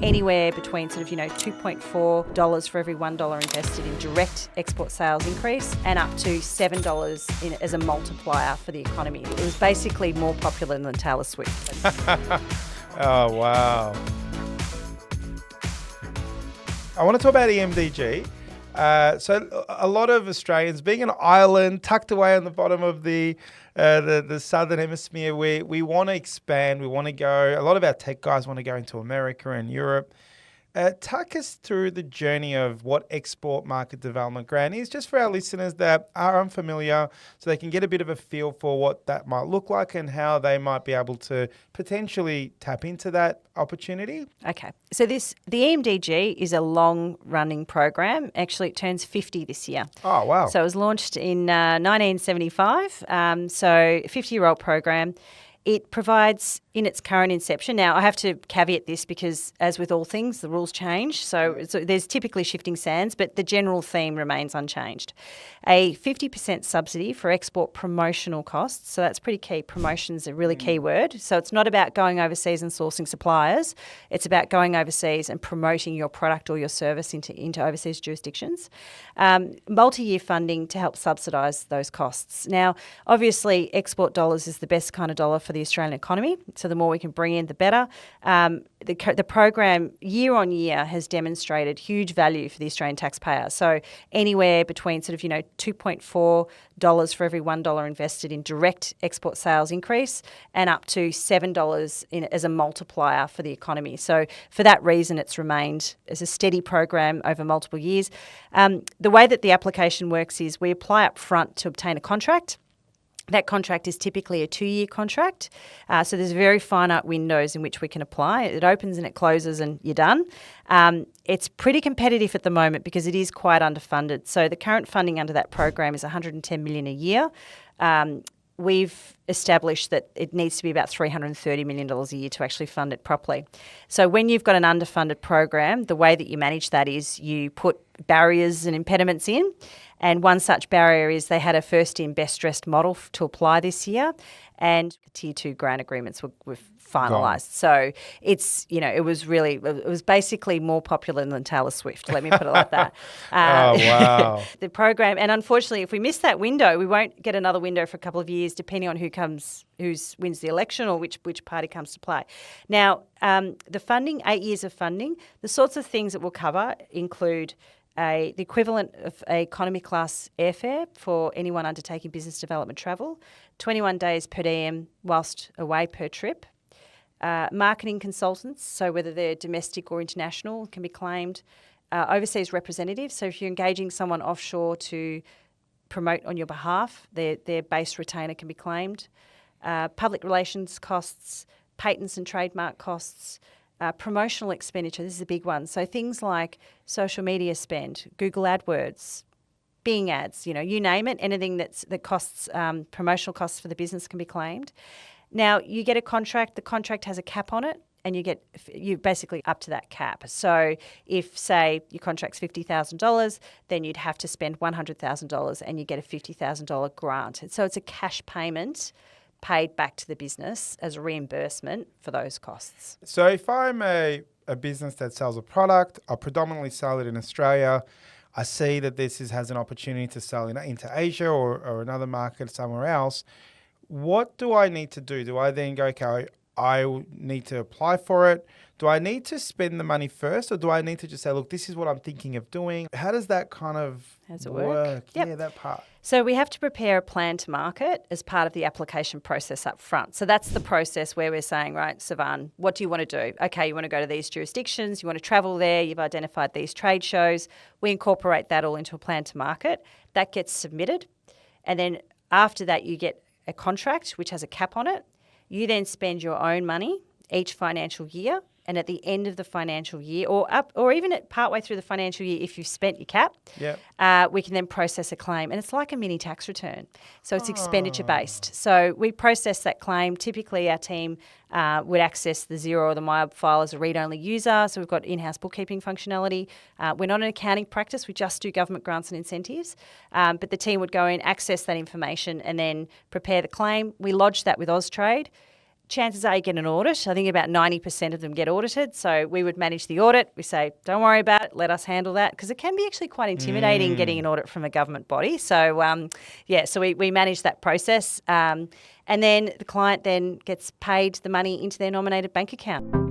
anywhere between $2.4 for every $1 invested in direct export sales increase and up to $7 as a multiplier for the economy. It was basically more popular than Taylor Swift. Oh, wow. I want to talk about EMDG. So a lot of Australians, being an island tucked away on the bottom of the southern hemisphere, we want to expand. We want to go. A lot of our tech guys want to go into America and Europe. Talk us through the journey of what Export Market Development Grant is, just for our listeners that are unfamiliar, so they can get a bit of a feel for what that might look like and how they might be able to potentially tap into that opportunity. Okay, so the EMDG is a long-running program. Actually, it turns 50 this year. Oh, wow. So it was launched in 1975, so a 50-year-old program. It provides, in its current inception, now I have to caveat this because, as with all things, the rules change. So there's typically shifting sands, but the general theme remains unchanged. A 50% subsidy for export promotional costs. So that's pretty key. Promotion's a really key word. So it's not about going overseas and sourcing suppliers. It's about going overseas and promoting your product or your service into overseas jurisdictions. Multi-year funding to help subsidise those costs. Now, obviously, export dollars is the best kind of dollar for the Australian economy. So the more we can bring in, the better. The program year on year has demonstrated huge value for the Australian taxpayer. So anywhere between $2.4 for every $1 invested in direct export sales increase and up to $7 as a multiplier for the economy. So for that reason, it's remained as a steady program over multiple years. The way that the application works is we apply up front to obtain a contract. That contract is typically a 2-year contract. So there's very finite windows in which we can apply. It opens and it closes and you're done. It's pretty competitive at the moment because it is quite underfunded. So the current funding under that program is $110 million a year. We've established that it needs to be about $330 million a year to actually fund it properly. So when you've got an underfunded program, the way that you manage that is you put barriers and impediments in. And one such barrier is they had a first-in, best-dressed model to apply this year, and Tier 2 grant agreements were finalised. So it was basically more popular than Taylor Swift, let me put it like that. Oh, wow. The program, and unfortunately, if we miss that window, we won't get another window for a couple of years, depending on who wins the election or which party comes to play. Now, the funding, 8 years of funding, the sorts of things it will cover include the equivalent of a economy class airfare for anyone undertaking business development travel, 21 days per diem whilst away per trip. Marketing consultants, so whether they're domestic or international, can be claimed. Overseas representatives, so if you're engaging someone offshore to promote on your behalf, their base retainer can be claimed. Public relations costs, patents and trademark costs, promotional expenditure, this is a big one. So things like social media spend, Google AdWords, Bing ads, you name it, anything that costs promotional costs for the business can be claimed. Now, you get a contract, the contract has a cap on it, and you're basically up to that cap. So if, say, your contract's $50,000, then you'd have to spend $100,000 and you get a $50,000 grant. And so it's a cash payment paid back to the business as a reimbursement for those costs. So if I'm a business that sells a product, I predominantly sell it in Australia, I see that this has an opportunity to sell into Asia or another market somewhere else, what do I need to do? Do I then go, okay, I need to apply for it? Do I need to spend the money first, or do I need to just say, look, this is what I'm thinking of doing? How does that kind of work? Yep. Yeah, that part. So we have to prepare a plan to market as part of the application process up front. So that's the process where we're saying, right, Savan, what do you want to do? Okay, you want to go to these jurisdictions, you want to travel there, you've identified these trade shows. We incorporate that all into a plan to market. That gets submitted. And then after that, you get a contract which has a cap on it. You then spend your own money each financial year, and at the end of the financial year, or even at partway through the financial year, if you've spent your cap, we can then process a claim, and it's like a mini tax return. So it's expenditure based. So we process that claim. Typically, our team would access the Xero or the MyOb file as a read-only user. So we've got in-house bookkeeping functionality. We're not an accounting practice. We just do government grants and incentives. But the team would go in, access that information, and then prepare the claim. We lodge that with Austrade. chances are you get an audit. I think about 90% of them get audited. So we would manage the audit. We say, don't worry about it, let us handle that, because it can be actually quite intimidating getting an audit from a government body. So, so we manage that process. And then the client then gets paid the money into their nominated bank account.